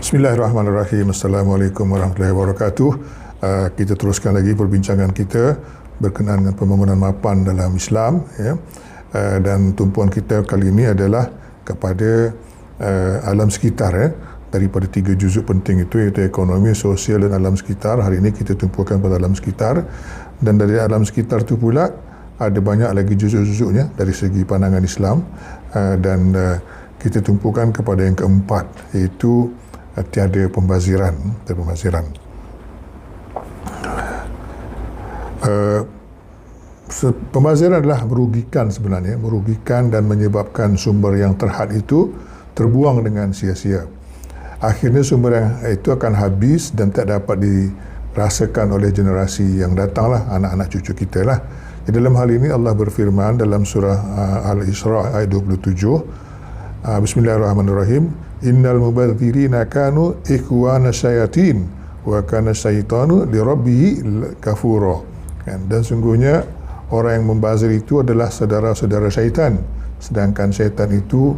Bismillahirrahmanirrahim. Assalamualaikum warahmatullahi wabarakatuh. Kita teruskan lagi perbincangan kita berkenaan dengan pembangunan mapan dalam Islam, ya. Dan tumpuan kita kali ini adalah kepada alam sekitar, ya. Daripada 3 juzuk penting itu, iaitu ekonomi, sosial dan alam sekitar. Hari ini kita tumpukan pada alam sekitar, dan dari alam sekitar itu pula ada banyak lagi juzuk-juzuknya dari segi pandangan Islam, dan kita tumpukan kepada yang keempat, iaitu tiada pembaziran. Pembaziran adalah merugikan sebenarnya, merugikan dan menyebabkan sumber yang terhad itu terbuang dengan sia-sia. Akhirnya sumber yang itu akan habis dan tak dapat dirasakan oleh generasi yang datanglah, anak-anak cucu kita lah. Jadi dalam hal ini Allah berfirman dalam surah Al-Isra ayat 27, Bismillahirrahmanirrahim, Innal mubadzirina kanu ikhwana syayatin wa kana syaitanu lirabbihi kafura. Dan sungguhnya orang yang membazir itu adalah saudara-saudara syaitan, sedangkan syaitan itu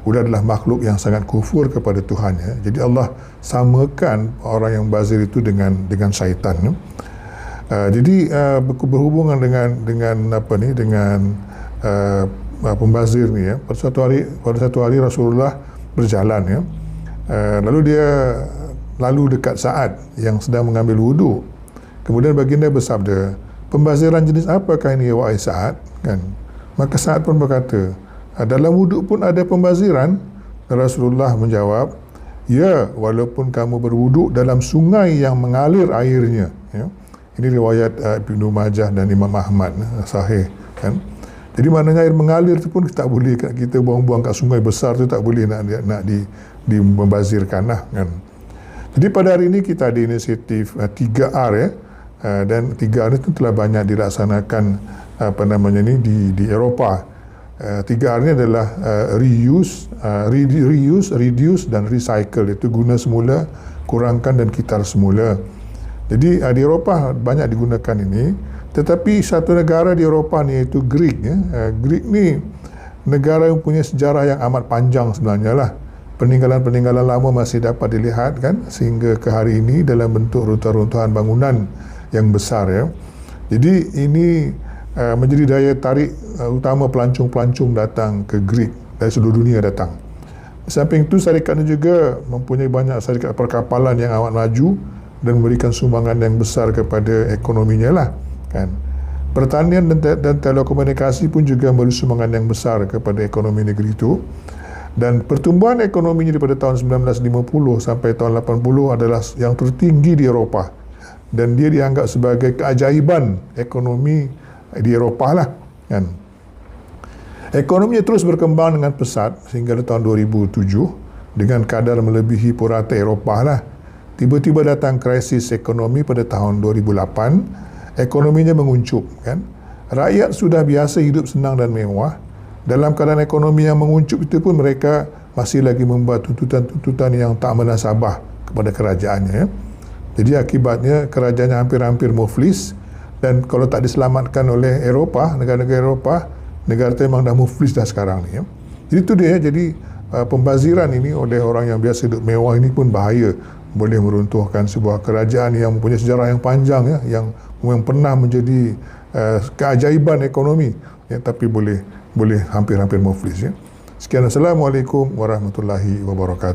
adalah makhluk yang sangat kufur kepada Tuhannya. Jadi Allah samakan orang yang bazir itu dengan syaitan. Jadi berhubungan dengan pembazir ni, ya. Pada satu hari Rasulullah berjalan, ya. Lalu dia dekat Sa'ad yang sedang mengambil wuduk. Kemudian baginda bersabda, "Pembaziran jenis apakah ini, wahai Sa'ad?" Kan? Maka Sa'ad pun berkata, "Dalam wuduk pun ada pembaziran?" Dan Rasulullah menjawab, "Ya, walaupun kamu berwuduk dalam sungai yang mengalir airnya." Ya. Ini riwayat Ibnu Majah dan Imam Ahmad, sahih, kan? Jadi maknanya air mengalir itu pun tak boleh kita buang-buang kat sungai besar tu, tak boleh nak membazirkan lah, kan. Jadi pada hari ini kita ada inisiatif 3R, ya. Dan 3R itu telah banyak dilaksanakan di Eropah. 3R ni adalah reuse, reduce dan recycle. Itu guna semula, kurangkan dan kitar semula. Jadi di Eropah banyak digunakan ini. Tetapi satu negara di Eropah ni, iaitu Greek, ya. Greek ni negara yang punya sejarah yang amat panjang sebenarnya lah. Peninggalan-peninggalan lama masih dapat dilihat, kan, sehingga ke hari ini dalam bentuk runtuhan-runtuhan bangunan yang besar, ya. Jadi ini menjadi daya tarik utama pelancong-pelancong datang ke Greek dari seluruh dunia datang. Di samping itu, syarikat ini juga mempunyai banyak syarikat perkapalan yang amat maju dan memberikan sumbangan yang besar kepada ekonominya lah, kan. Pertanian dan telekomunikasi pun juga memberi sumbangan yang besar kepada ekonomi negeri itu. Dan pertumbuhan ekonominya daripada tahun 1950 sampai tahun 80 adalah yang tertinggi di Eropah. Dan dia dianggap sebagai keajaiban ekonomi di Eropah lah, kan. Ekonominya terus berkembang dengan pesat sehingga tahun 2007 dengan kadar melebihi purata Eropah lah. Tiba-tiba datang krisis ekonomi pada tahun 2008, ekonominya menguncup, kan. Rakyat sudah biasa hidup senang dan mewah. Dalam keadaan ekonomi yang menguncup itu pun mereka masih lagi membuat tuntutan-tuntutan yang tak menasabah kepada kerajaannya, ya. Jadi akibatnya kerajaannya hampir-hampir muflis, dan kalau tak diselamatkan oleh Eropah, negara-negara Eropah, negara itu memang dah muflis dah sekarang ni, ya. Jadi itu dia, jadi pembaziran ini oleh orang yang biasa hidup mewah ini pun bahaya. Boleh meruntuhkan sebuah kerajaan yang mempunyai sejarah yang panjang, ya, yang pernah menjadi keajaiban ekonomi, ya, tapi boleh hampir-hampir muflis, ya. Sekian, Assalamualaikum warahmatullahi wabarakatuh.